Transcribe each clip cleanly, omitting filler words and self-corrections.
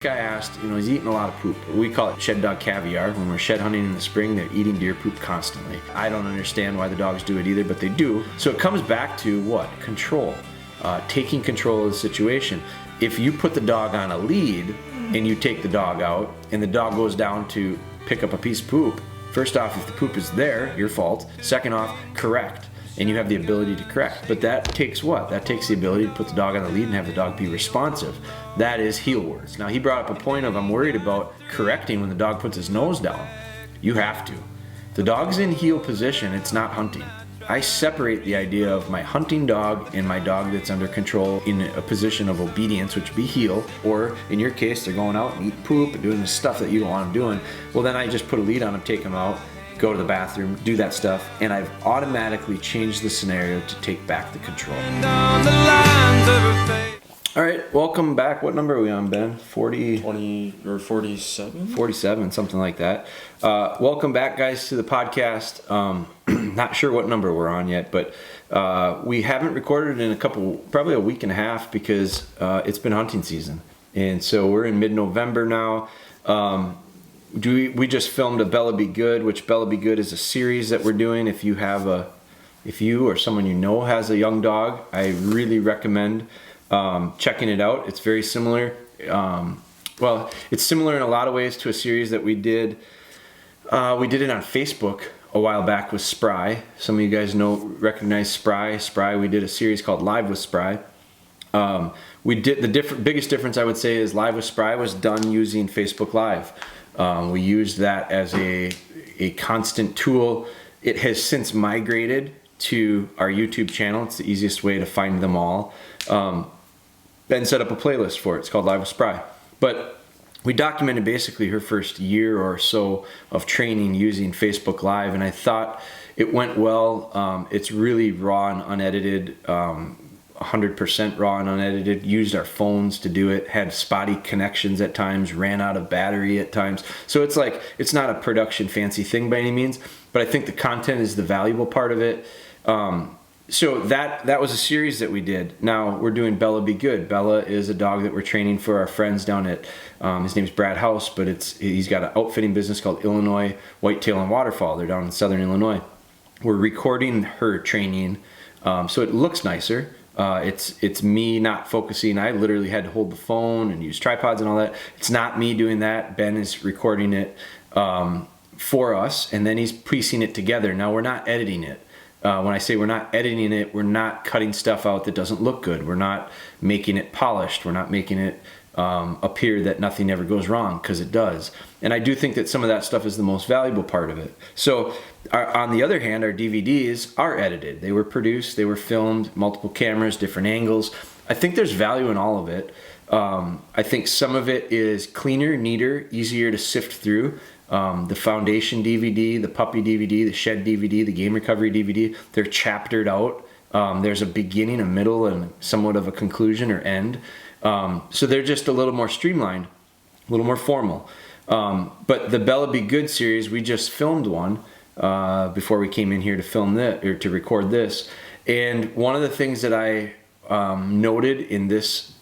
Guy asked, he's eating a lot of poop. We call it shed dog caviar. When we're shed hunting in the spring, they're eating deer poop constantly. I don't understand why the dogs do it either, but they do. So it comes back to what? Control. Taking control of the situation. If you put the dog on a lead and you take the dog out and the dog goes down to pick up a piece of poop, first off, if the poop is there, your fault. Second off, correct. And you have the ability to correct. But that takes what? That takes the ability to put the dog on the lead and have the dog be responsive. That is heel words. Now, he brought up a point of, I'm worried about correcting when the dog puts his nose down. You have to. If the dog's in heel position, it's not hunting. I separate the idea of my hunting dog and my dog that's under control in a position of obedience, which would be heel, or in your case, they're going out and eating poop and doing the stuff that you don't want them doing. Well, then I just put a lead on them, take them out, go to the bathroom, do that stuff, and I've automatically changed the scenario to take back the control. All right, welcome back. What number are we on, Ben? 40? 20 or 47? 47, something like that. Welcome back, guys, to the podcast. Not sure what number we're on yet, but we haven't recorded in probably a week and a half because it's been hunting season. And so we're in mid-November now. We just filmed a Bella Be Good, which Bella Be Good is a series that we're doing. If you or someone you know has a young dog, I really recommend checking it out. It's very similar. It's similar in a lot of ways to a series that we did. We did it on Facebook a while back with Spry. Some of you guys recognize Spry. We did a series called Live with Spry. We did biggest difference I would say is Live with Spry was done using Facebook Live. We used that as a constant tool. It has since migrated to our YouTube channel. It's the easiest way to find them all. Ben set up a playlist for it. It's called Live with Spry. But we documented basically her first year or so of training using Facebook Live, and I thought it went well. It's really raw and unedited. 100% raw and unedited, used our phones to do it, had spotty connections at times, ran out of battery at times. So it's not a production fancy thing by any means, but I think the content is the valuable part of it. So that was a series that we did. Now we're doing Bella Be Good. Bella is a dog that we're training for our friends down at, his name's Brad House, but he's got an outfitting business called Illinois Whitetail and Waterfowl. They're down in southern Illinois. We're recording her training, so it looks nicer. It's me not focusing. I literally had to hold the phone and use tripods and all that. It's not me doing that. Ben is recording it for us, and then he's piecing it together. Now we're not editing it. When I say we're not editing it, we're not cutting stuff out that doesn't look good. We're not making it polished. We're not making it appear that nothing ever goes wrong, because it does. And I do think that some of that stuff is the most valuable part of it. So on the other hand, our DVDs are edited. They were produced, they were filmed, multiple cameras, different angles. I think there's value in all of it. I think some of it is cleaner, neater, easier to sift through. The Foundation DVD, the Puppy DVD, the Shed DVD, the Game Recovery DVD, they're chaptered out. There's a beginning, a middle, and somewhat of a conclusion or end. So they're just a little more streamlined, a little more formal. But the Bella Be Good series, we just filmed one before we came in here to film this, or to record this. And one of the things that I noted in this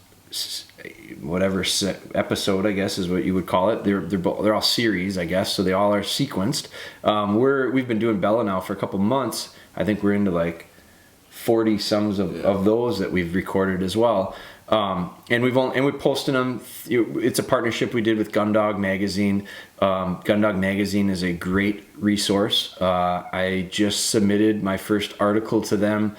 episode, I guess is what you would call it. They're all series, I guess, so they all are sequenced. We've been doing Bella now for a couple months. I think we're into like 40 sums of those that we've recorded as well. And we're posting them. It's a partnership we did with Gundog Magazine. Gundog Magazine is a great resource. I just submitted my first article to them.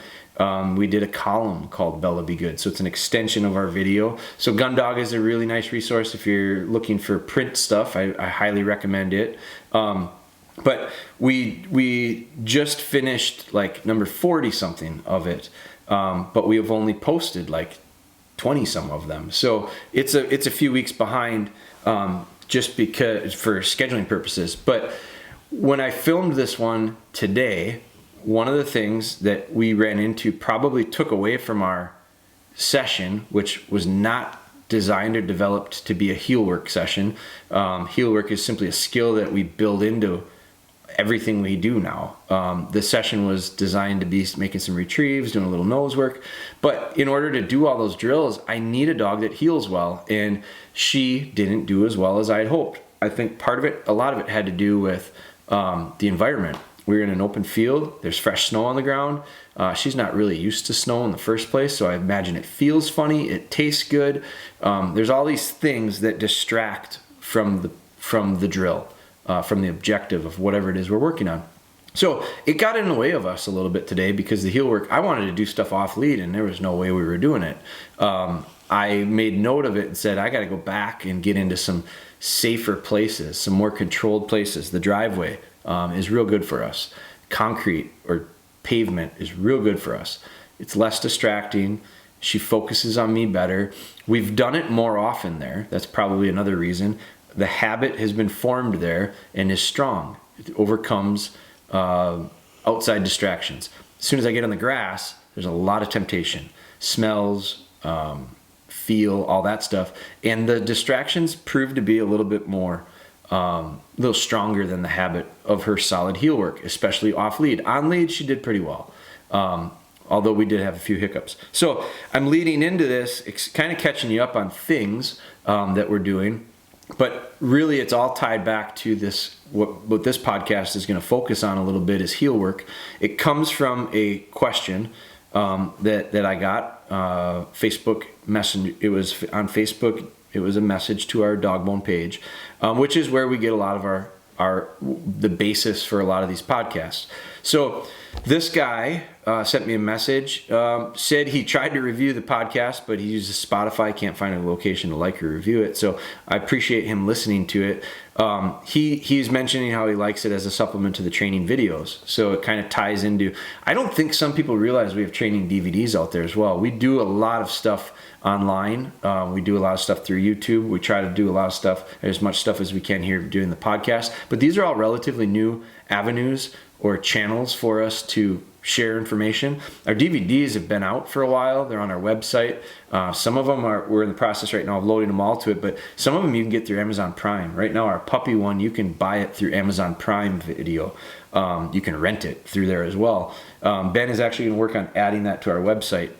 We did a column called Bella Be Good, so it's an extension of our video. So Gundog is a really nice resource if you're looking for print stuff. I highly recommend it. But we just finished like number 40 something of it, but we have only posted like 20 some of them. So it's a few weeks behind, just because for scheduling purposes. But when I filmed this one today, one of the things that we ran into probably took away from our session, which was not designed or developed to be a heel work session. Heel work is simply a skill that we build into everything we do now. The session was designed to be making some retrieves, doing a little nose work. But in order to do all those drills, I need a dog that heels well. And she didn't do as well as I had hoped. I think a lot of it had to do with the environment. We were in an open field. There's fresh snow on the ground. She's not really used to snow in the first place, so I imagine it feels funny. It tastes good. There's all these things that distract from the drill, from the objective of whatever it is we're working on. So it got in the way of us a little bit today because the heel work, I wanted to do stuff off lead and there was no way we were doing it. I made note of it and said, I got to go back and get into some safer places, some more controlled places. The driveway is real good for us. Concrete or pavement is real good for us. It's less distracting. She focuses on me better. We've done it more often there. That's probably another reason. The habit has been formed there and is strong. It overcomes outside distractions. As soon as I get on the grass, there's a lot of temptation. Smells, feel, all that stuff. And the distractions prove to be a little bit more, a little stronger than the habit of her solid heel work, especially off lead. On lead, she did pretty well. Although we did have a few hiccups. So I'm leading into this, kind of catching you up on things that we're doing. But really, it's all tied back to this. What this podcast is going to focus on a little bit is heel work. It comes from a question that I got, Facebook Messenger. It was on Facebook. It was a message to our DogBone page, which is where we get a lot of the basis for a lot of these podcasts. So this guy sent me a message, said he tried to review the podcast, but he uses Spotify, can't find a location to like or review it. So I appreciate him listening to it. He's mentioning how he likes it as a supplement to the training videos. So it kind of ties into, I don't think some people realize we have training DVDs out there as well. We do a lot of stuff online. We do a lot of stuff through YouTube. We try to do a lot of stuff, as much stuff as we can here doing the podcast. But these are all relatively new avenues or channels for us to share information. Our DVDs have been out for a while. They're on our website. Some of them we're in the process right now of loading them all to it, but some of them you can get through Amazon Prime. Right now, our puppy one, you can buy it through Amazon Prime Video. You can rent it through there as well. Ben is actually going to work on adding that to our website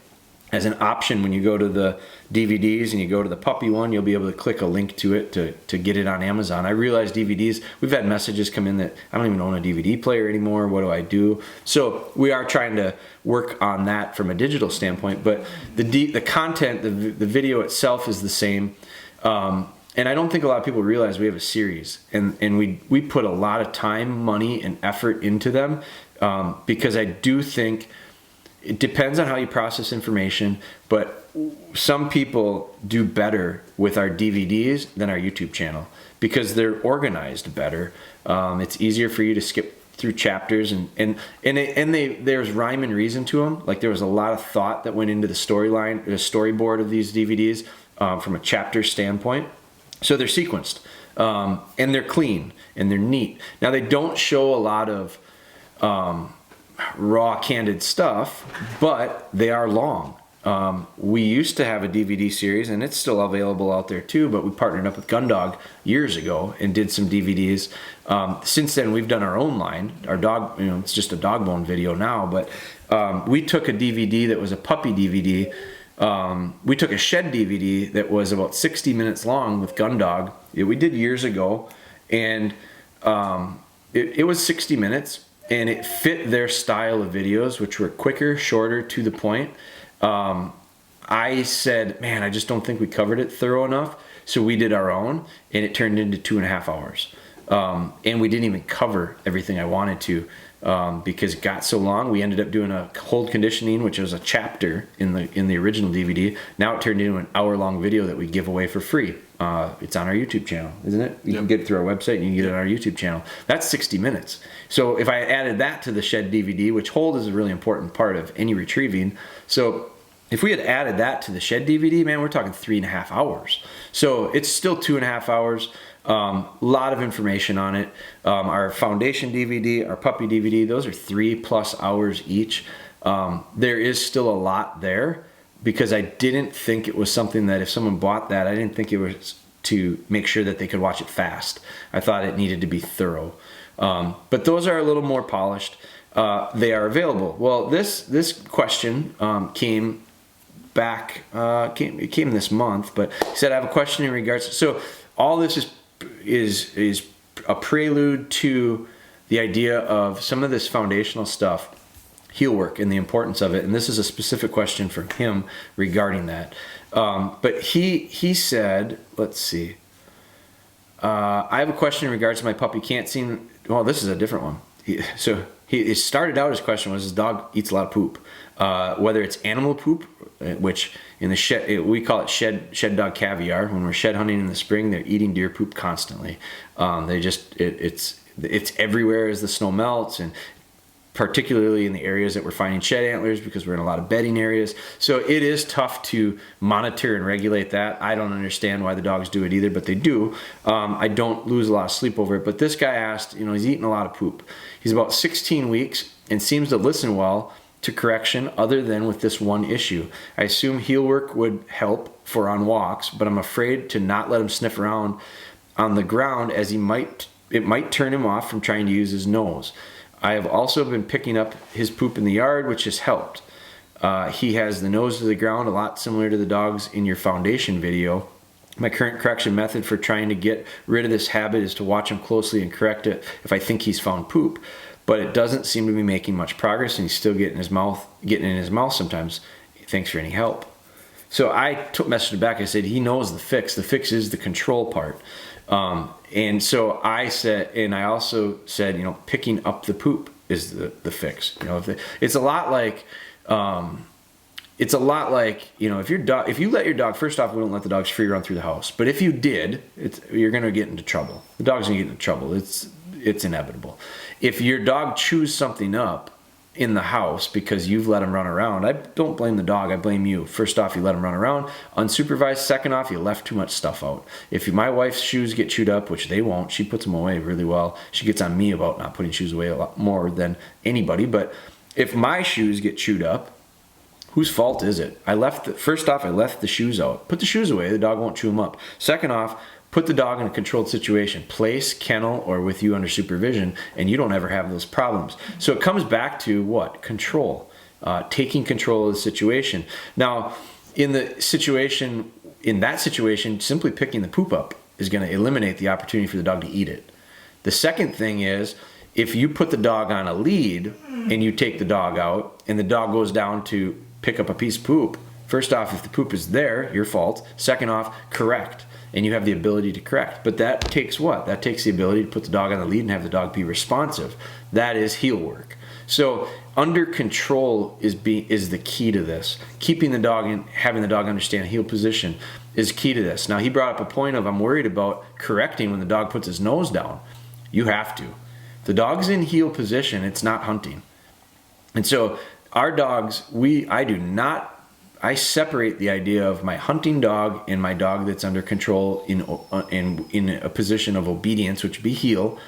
as an option. When you go to the DVDs and you go to the puppy one, you'll be able to click a link to it to get it on Amazon. I realize DVDs, we've had messages come in that I don't even own a DVD player anymore. What do I do? So we are trying to work on that from a digital standpoint, but the content, the video itself is the same. And I don't think a lot of people realize we have a series, and we put a lot of time, money, and effort into them, because I do think it depends on how you process information, but some people do better with our DVDs than our YouTube channel because they're organized better. It's easier for you to skip through chapters, and there's rhyme and reason to them. Like there was a lot of thought that went into the storyline, the storyboard of these DVDs from a chapter standpoint. So they're sequenced, and they're clean and they're neat. Now they don't show a lot of raw, candid stuff, but they are long. We used to have a DVD series, and it's still available out there too, but we partnered up with Gundog years ago and did some DVDs. Since then, we've done our own line. Our dog, it's just a DogBone video now, but we took a DVD that was a puppy DVD. We took a shed DVD that was about 60 minutes long with Gundog. We did years ago, and it was 60 minutes. And it fit their style of videos, which were quicker, shorter, to the point. I said, man, I just don't think we covered it thorough enough. So we did our own, and it turned into 2.5 hours. And we didn't even cover everything I wanted to because it got so long. We ended up doing a hold conditioning, which was a chapter in the original DVD. Now it turned into an hour-long video that we give away for free. It's on our YouTube channel, isn't it? You can get it through our website, and you can get it on our YouTube channel. That's 60 minutes. So if I added that to the shed DVD, which hold is a really important part of any retrieving. So if we had added that to the shed DVD, man, we're talking 3.5 hours. So it's still 2.5 hours. A lot of information on it. Our foundation DVD, our puppy DVD, those are 3+ hours each. There is still a lot there because I didn't think it was something that if someone bought that, I didn't think it was to make sure that they could watch it fast. I thought it needed to be thorough. But those are a little more polished. They are available. Well, this question came back, it came this month, but he said, I have a question in regards. So all this is a prelude to the idea of some of this foundational stuff, heel work, and the importance of it. And this is a specific question from him regarding that. But he said, let's see. I have a question in regards to my puppy. Can't seem. Well, this is a different one. He started out, his question was his dog eats a lot of poop, whether it's animal poop, which in the shed we call it shed dog caviar. When we're shed hunting in the spring, they're eating deer poop constantly. It's everywhere as the snow melts, and particularly in the areas that we're finding shed antlers, because we're in a lot of bedding areas. So it is tough to monitor and regulate that. I don't understand why the dogs do it either, but they do. I don't lose a lot of sleep over it. But this guy asked, he's eating a lot of poop. He's about 16 weeks and seems to listen well to correction other than with this one issue. I assume heel work would help for on walks, but I'm afraid to not let him sniff around on the ground, as it might turn him off from trying to use his nose. I have also been picking up his poop in the yard, which has helped. He has the nose to the ground, a lot similar to the dogs in your foundation video. My current correction method for trying to get rid of this habit is to watch him closely and correct it if I think he's found poop. But it doesn't seem to be making much progress, and he's still getting in his mouth sometimes. Thanks for any help. So I messaged him back. I said, he knows the fix. The fix is the control part. And so I said, and I also said, picking up the poop is the fix. It's a lot like, if you let your dog, first off, we don't let the dogs free run through the house. But if you did, you're going to get into trouble. The dog's going to get into trouble. It's inevitable. If your dog chews something up in the house because you've let him run around, I don't blame the dog, I blame you. First off, you let him run around unsupervised. Second off, you left too much stuff out. If my wife's shoes get chewed up, which they won't, she puts them away really well. She gets on me about not putting shoes away a lot more than anybody. But if my shoes get chewed up, whose fault is it? First off, I left the shoes out. Put the shoes away, the dog won't chew them up. Second off, put the dog in a controlled situation, place, kennel, or with you under supervision, and you don't ever have those problems. So it comes back to what? Control. Taking control of the situation. Now, in that situation, simply picking the poop up is going to eliminate the opportunity for the dog to eat it. The second thing is, if you put the dog on a lead and you take the dog out and the dog goes down to pick up a piece of poop, first off, if the poop is there, your fault. Second off, correct. And you have the ability to correct. But that takes what? That takes the ability to put the dog on the lead and have the dog be responsive. That is heel work. So under control is the key to this. Keeping the dog in, having the dog understand heel position is key to this. Now, he brought up a point of, I'm worried about correcting when the dog puts his nose down. You have to. If the dog's in heel position, it's not hunting. And so our dogs, I separate the idea of my hunting dog and my dog that's under control in a position of obedience, which would be heel.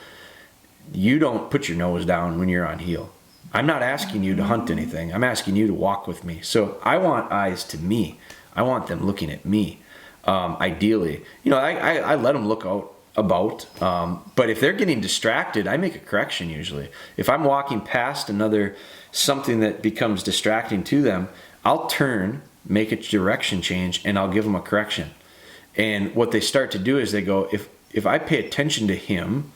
You don't put your nose down when you're on heel. I'm not asking you to hunt anything. I'm asking you to walk with me. So I want eyes to me. I want them looking at me, ideally. I let them look out about, but if they're getting distracted, I make a correction usually. If I'm walking past something that becomes distracting to them, I'll turn, make a direction change, and I'll give them a correction. And what they start to do is they go, if I pay attention to him,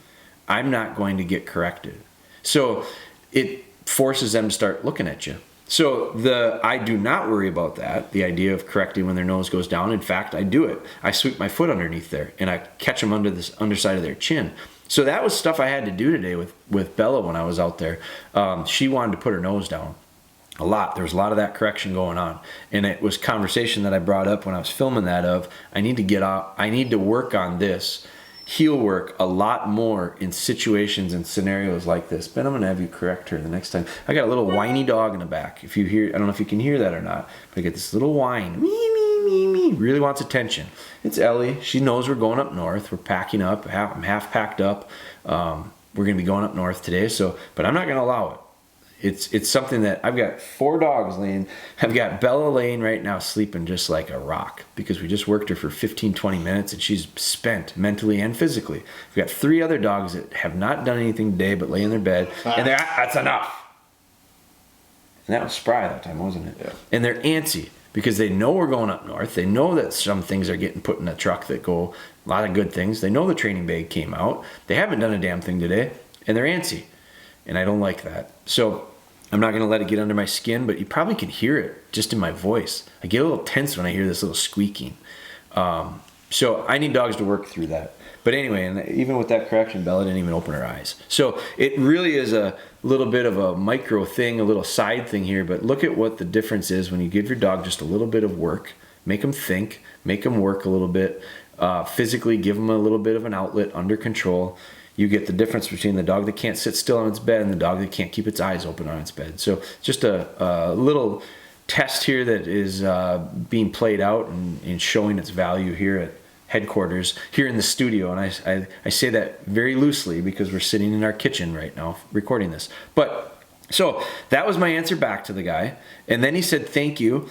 I'm not going to get corrected. So it forces them to start looking at you. So I do not worry about that, the idea of correcting when their nose goes down. In fact, I do it. I sweep my foot underneath there, and I catch them under this underside of their chin. So that was stuff I had to do today with Bella when I was out there. She wanted to put her nose down a lot. There was a lot of that correction going on. And it was conversation that I brought up when I was filming that of, I need to work on this heel work a lot more in situations and scenarios like this. Ben, I'm going to have you correct her the next time. I got a little whiny dog in the back. If you hear, I don't know if you can hear that or not, but I get this little whine. Me, really wants attention. It's Ellie. She knows we're going up north. We're packing up. I'm half packed up. We're going to be going up north today. But I'm not going to allow it. it's something that I've got 4 dogs laying. I've got Bella laying right now sleeping just like a rock because we just worked her for 15-20 minutes and she's spent mentally and physically. We've got 3 other dogs that have not done anything today but lay in their bed and that's enough. And that was Spry that time, wasn't it? Yeah. And they're antsy because they know we're going up north. They know that some things are getting put in the truck that go, a lot of good things. They know the training bag came out. They haven't done a damn thing today and they're antsy. And I don't like that. So I'm not going to let it get under my skin, but you probably can hear it just in my voice. I get a little tense when I hear this little squeaking. So I need dogs to work through that. But anyway, and even with that correction, Bella didn't even open her eyes. So it really is a little bit of a micro thing, a little side thing here. But look at what the difference is when you give your dog just a little bit of work. Make them think, make them work a little bit. Physically give them a little bit of an outlet under control. You get the difference between the dog that can't sit still on its bed and the dog that can't keep its eyes open on its bed. So just a little test here that is being played out and showing its value here at headquarters, here in the studio. And I say that very loosely because we're sitting in our kitchen right now recording this. But so that was my answer back to the guy. And then he said, thank you.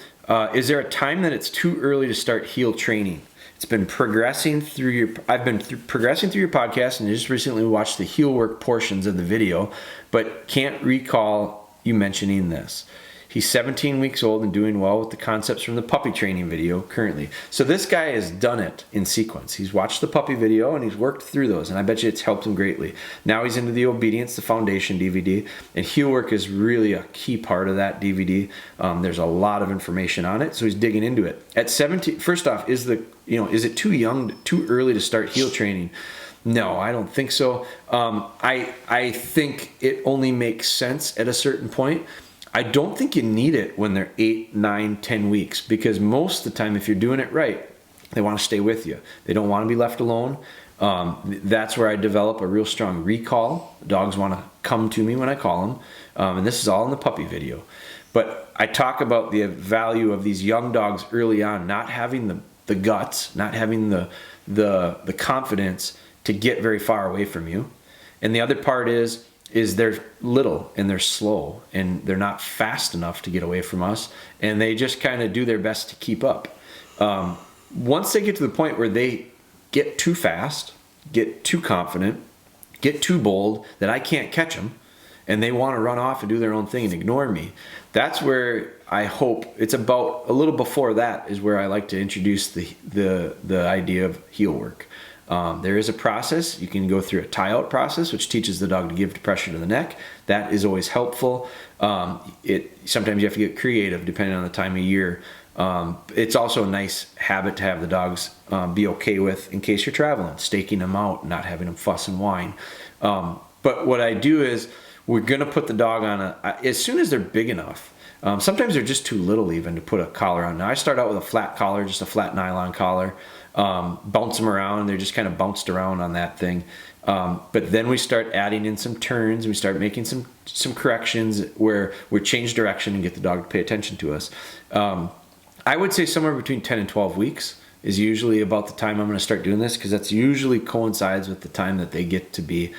Is there a time that it's too early to start heel training? It's been progressing through your, I've been progressing through your podcast and just recently watched the heel work portions of the video, but can't recall you mentioning this. He's 17 weeks old and doing well with the concepts from the puppy training video currently. So this guy has done it in sequence. He's watched the puppy video and he's worked through those, and I bet you it's helped him greatly. Now he's into the Obedience, the Foundation DVD, and heel work is really a key part of that DVD. There's a lot of information on it, so he's digging into it. At 17, first off, is it too young, too early to start heel training? No, I don't think so. I think it only makes sense at a certain point. I don't think you need it when they're 8, 9, 10 weeks because most of the time, if you're doing it right, they want to stay with you. They don't want to be left alone. That's where I develop a real strong recall. Dogs want to come to me when I call them. And this is all in the puppy video. But I talk about the value of these young dogs early on, not having the guts, not having the confidence to get very far away from you. And the other part is they're little and they're slow and they're not fast enough to get away from us, and they just kind of do their best to keep up. Once they get to the point where they get too fast, get too confident, get too bold that I can't catch them, and they want to run off and do their own thing and ignore me, that's where I hope, it's about a little before that is where I like to introduce the idea of heel work. There is a process. You can go through a tie-out process, which teaches the dog to give pressure to the neck. That is always helpful. Sometimes you have to get creative depending on the time of year. It's also a nice habit to have the dogs be okay with in case you're traveling, staking them out, not having them fuss and whine. But what I do is we're going to put the dog on as soon as they're big enough. Sometimes they're just too little even to put a collar on. Now I start out with a flat collar, just a flat nylon collar. Bounce them around. They're just kind of bounced around on that thing. But then we start adding in some turns. We start making some corrections where we change direction and get the dog to pay attention to us. I would say somewhere between 10 and 12 weeks is usually about the time I'm going to start doing this, because that's usually coincides with the time that they get to be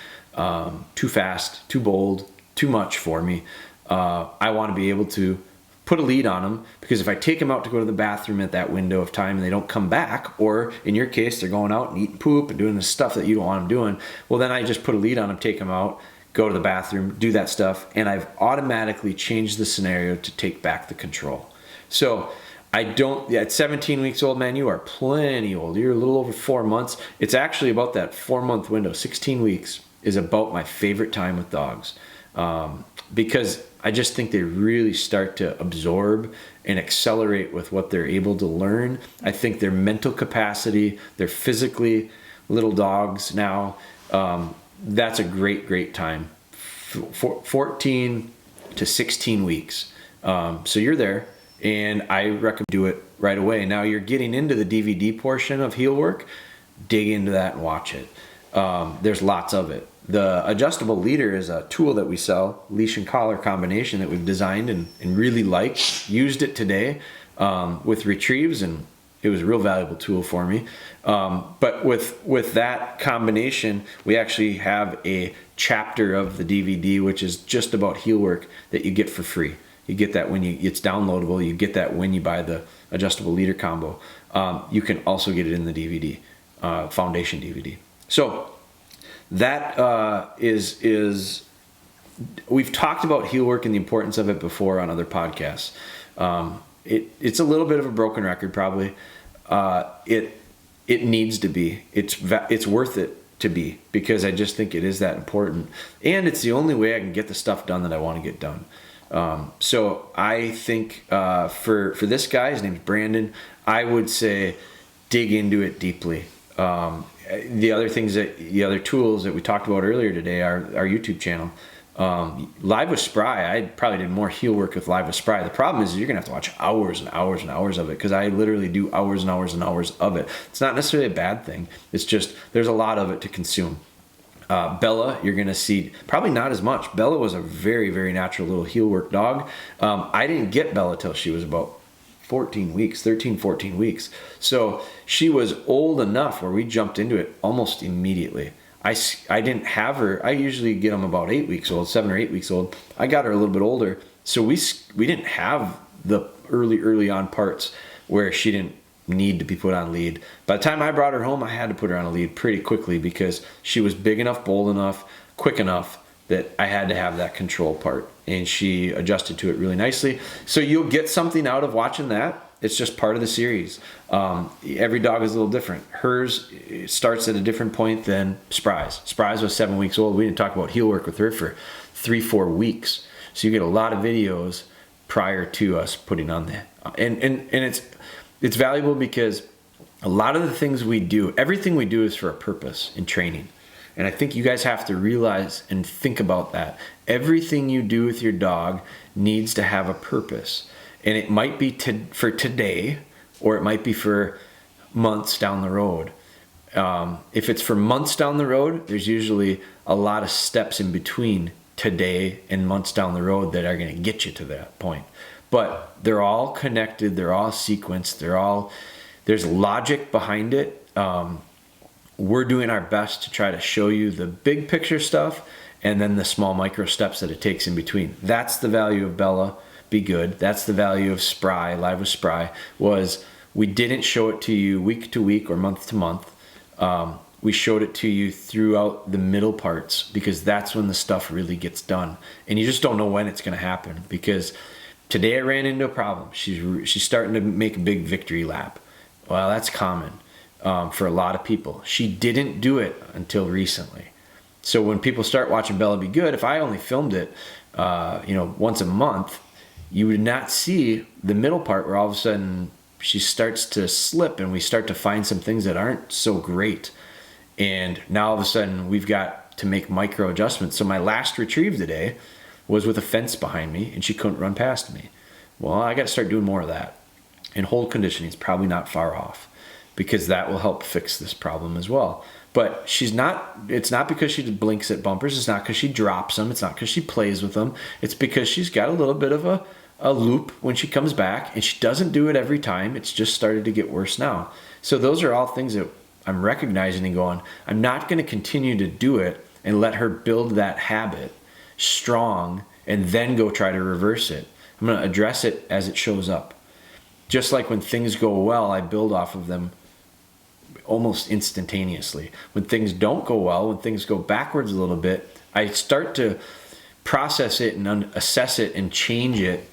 too fast, too bold, too much for me. I want to be able to put a lead on them, because if I take them out to go to the bathroom at that window of time and they don't come back, or in your case, they're going out and eating poop and doing the stuff that you don't want them doing, well, then I just put a lead on them, take them out, go to the bathroom, do that stuff, and I've automatically changed the scenario to take back the control. So at 17 weeks old, man, you are plenty old. You're a little over 4 months. It's actually about that 4-month window. 16 weeks is about my favorite time with dogs. Because I just think they really start to absorb and accelerate with what they're able to learn. I think their mental capacity, they're physically little dogs now. That's a great time. 14 to 16 weeks. So you're there, and I recommend do it right away. Now you're getting into the DVD portion of heel work. Dig into that and watch it. There's lots of it. The adjustable leader is a tool that we sell, leash and collar combination that we've designed and really liked. Used it today with retrieves, and it was a real valuable tool for me. But with that combination, we actually have a chapter of the DVD, which is just about heel work, that you get for free. You get that it's downloadable. You get that when you buy the adjustable leader combo. You can also get it in the DVD, foundation DVD. So that is we've talked about heel work and the importance of it before on other podcasts. It's a little bit of a broken record, probably. It needs to be. It's worth it to be, because I just think it is that important, and it's the only way I can get the stuff done that I want to get done. So I think for this guy, his name's Brandon, I would say dig into it deeply. The other tools that we talked about earlier today are our YouTube channel. Live with Spry, I probably did more heel work with Live with Spry. The problem is you're gonna have to watch hours and hours and hours of it, because I literally do hours and hours and hours of it. It's not necessarily a bad thing. It's just there's a lot of it to consume. Bella, you're gonna see probably not as much. Bella was a very, very natural little heel work dog. I didn't get Bella till she was about 13, 14 weeks. So she was old enough where we jumped into it almost immediately. I didn't have her. I usually get them about 8 weeks old, 7 or 8 weeks old. I got her a little bit older. So we didn't have the early on parts where she didn't need to be put on lead. By the time I brought her home, I had to put her on a lead pretty quickly, because she was big enough, bold enough, quick enough that I had to have that control part, and she adjusted to it really nicely. So you'll get something out of watching that. It's just part of the series. Every dog is a little different. Hers starts at a different point than Spry's. Spry's was 7 weeks old. We didn't talk about heel work with her for 3-4 weeks. So you get a lot of videos prior to us putting on that. And it's valuable, because a lot of the things we do, everything we do is for a purpose in training. And I think you guys have to realize and think about that. Everything you do with your dog needs to have a purpose. And it might be for today, or it might be for months down the road. If it's for months down the road, there's usually a lot of steps in between today and months down the road that are going to get you to that point. But they're all connected. They're all sequenced. There's logic behind it. We're doing our best to try to show you the big picture stuff, and then the small micro steps that it takes in between. That's the value of Bella Be Good. That's the value of Spry, Live with Spry, was we didn't show it to you week to week or month to month. We showed it to you throughout the middle parts, because that's when the stuff really gets done. And you just don't know when it's going to happen, because today I ran into a problem. She's starting to make a big victory lap. Well, that's common for a lot of people. She didn't do it until recently. So when people start watching Bella Be Good, if I only filmed it once a month, you would not see the middle part where all of a sudden she starts to slip and we start to find some things that aren't so great. And now all of a sudden we've got to make micro adjustments. So my last retrieve today was with a fence behind me, and she couldn't run past me. Well, I got to start doing more of that. And hold conditioning is probably not far off, because that will help fix this problem as well. But it's not because she blinks at bumpers. It's not because she drops them. It's not because she plays with them. It's because she's got a little bit of a loop when she comes back, and she doesn't do it every time. It's just started to get worse now. So those are all things that I'm recognizing and going, I'm not going to continue to do it and let her build that habit strong and then go try to reverse it. I'm going to address it as it shows up. Just like when things go well, I build off of them almost instantaneously. When things don't go well, when things go backwards a little bit, I start to process it and assess it and change it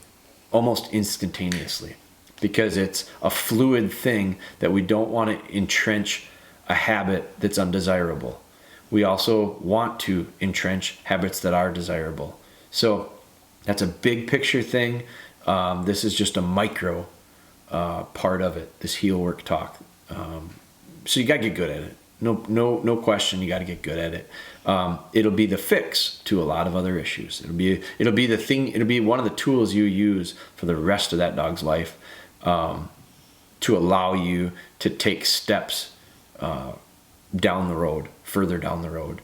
almost instantaneously, because it's a fluid thing that we don't want to entrench a habit that's undesirable. We also want to entrench habits that are desirable. So that's a big picture thing. This is just a micro part of it, this heel work talk. So you got to get good at it. No question. You got to get good at it. It'll be the fix to a lot of other issues. It'll be the thing. It'll be one of the tools you use for the rest of that dog's life, to allow you to take steps down the road, further down the road.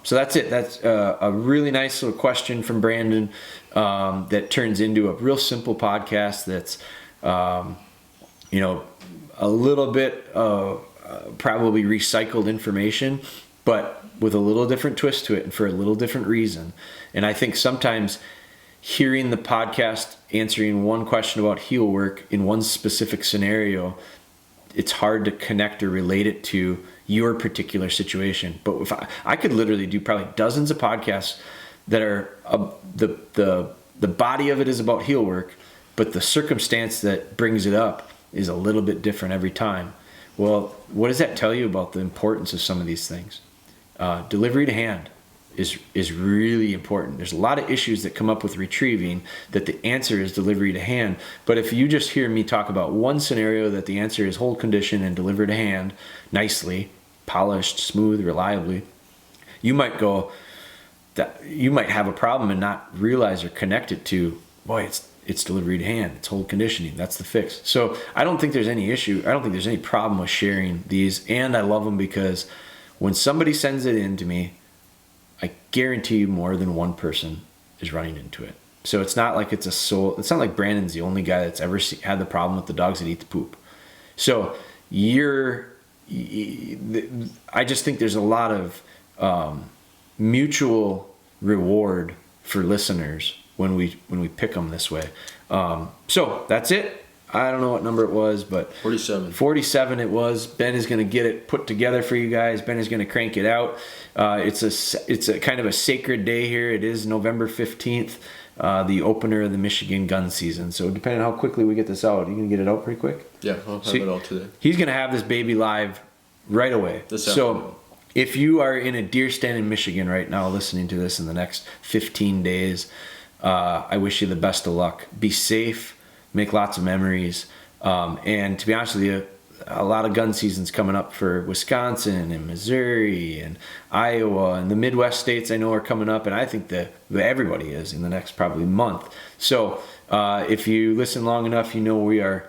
So that's it. That's a really nice little question from Brandon that turns into a real simple podcast that's, a little bit of probably recycled information, but with a little different twist to it and for a little different reason. And I think sometimes hearing the podcast answering one question about heel work in one specific scenario, it's hard to connect or relate it to your particular situation. But if I could literally do probably dozens of podcasts that are the body of it is about heel work, but the circumstance that brings it up is a little bit different every time. Well, what does that tell you about the importance of some of these things? Delivery to hand is really important. There's a lot of issues that come up with retrieving that the answer is delivery to hand. But if you just hear me talk about one scenario that the answer is hold condition and deliver to hand nicely, polished, smooth, reliably, you might go that you might have a problem and not realize or connect it to, boy, it's delivery to hand, it's hold conditioning, that's the fix. So I don't think there's any issue. I don't think there's any problem with sharing these, and I love them because when somebody sends it in to me, I guarantee you more than one person is running into it. So it's not like it's not like Brandon's the only guy that's ever had the problem with the dogs that eat the poop. So I just think there's a lot of mutual reward for listeners when we pick them this way. So that's it. I don't know what number it was, but 47 it was. Ben is going to get it put together for you guys. Ben is going to crank it out. It's a kind of a sacred day here. It is November 15th, the opener of the Michigan gun season. So depending on how quickly we get this out, you can get it out pretty quick? Yeah, I'll have it all today. He's going to have this baby live right away. So if you are in a deer stand in Michigan right now listening to this in the next 15 days, I wish you the best of luck. Be safe. Make lots of memories. And to be honest with you, a lot of gun seasons coming up for Wisconsin and Missouri and Iowa and the Midwest states I know are coming up, and I think that everybody is in the next probably month. So if you listen long enough, you know we are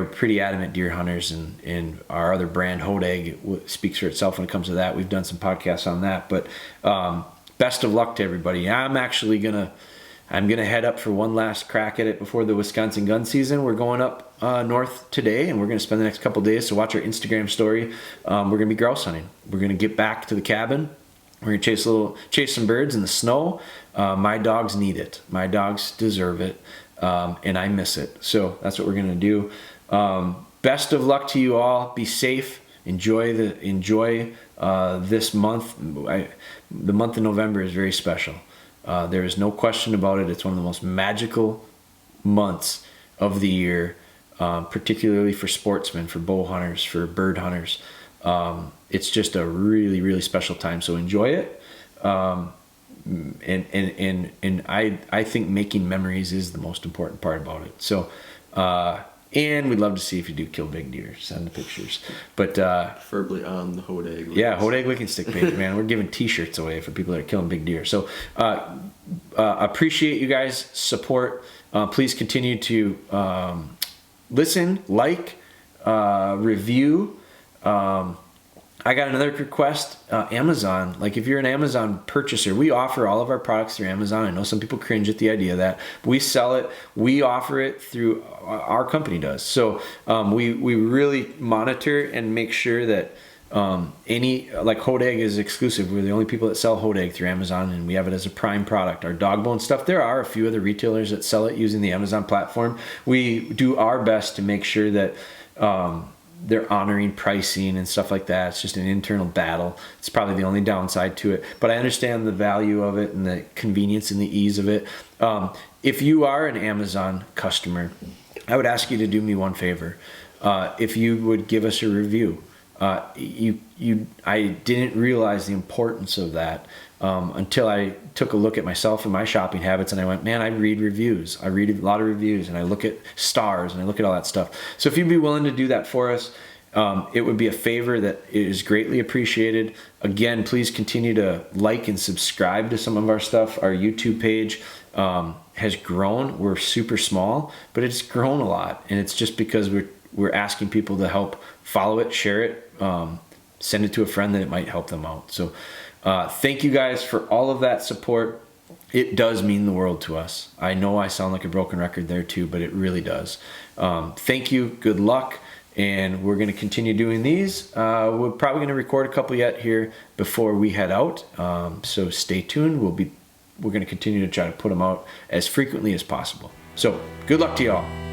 pretty adamant deer hunters, and our other brand, Hodag, speaks for itself when it comes to that. We've done some podcasts on that, but best of luck to everybody. I'm gonna head up for one last crack at it before the Wisconsin gun season. We're going up north today, and we're gonna spend the next couple days. So watch our Instagram story. We're gonna be grouse hunting. We're gonna get back to the cabin. We're gonna chase some birds in the snow. My dogs need it. My dogs deserve it, and I miss it. So that's what we're gonna do. Best of luck to you all. Be safe. Enjoy this month. The month of November is very special. There is no question about it. It's one of the most magical months of the year, particularly for sportsmen, for bow hunters, for bird hunters. It's just a really, really special time. So enjoy it. And I think making memories is the most important part about it. So, and we'd love to see if you do kill big deer. Send the pictures. But preferably on the Hodag. Yeah, Hodag licking stick page, man. We're giving T-shirts away for people that are killing big deer. So appreciate you guys' support. Please continue to listen, like, review. I got another request, Amazon. Like if you're an Amazon purchaser, we offer all of our products through Amazon. I know some people cringe at the idea of that. But we sell it. We offer it through, our company does. So we really monitor and make sure that like Hodag is exclusive. We're the only people that sell Hodag through Amazon, and we have it as a prime product. Our DogBone stuff, there are a few other retailers that sell it using the Amazon platform. We do our best to make sure that they're honoring pricing and stuff like that. It's just an internal battle. It's probably the only downside to it, but I understand the value of it and the convenience and the ease of it. If you are an Amazon customer, I would ask you to do me one favor. If you would give us a review. I didn't realize the importance of that until I took a look at myself and my shopping habits, and I went, man, I read reviews. I read a lot of reviews, and I look at stars, and I look at all that stuff. So if you'd be willing to do that for us, it would be a favor that is greatly appreciated. Again, please continue to like and subscribe to some of our stuff. Our YouTube page has grown. We're super small, but it's grown a lot, and it's just because we're asking people to help follow it, share it, send it to a friend that it might help them out. So thank you guys for all of that support. It does mean the world to us. I know I sound like a broken record there too, but it really does. Thank you. Good luck. and we're going to continue doing these. We're probably going to record a couple yet here before we head out, so stay tuned. We're going to continue to try to put them out as frequently as possible. So good luck to y'all.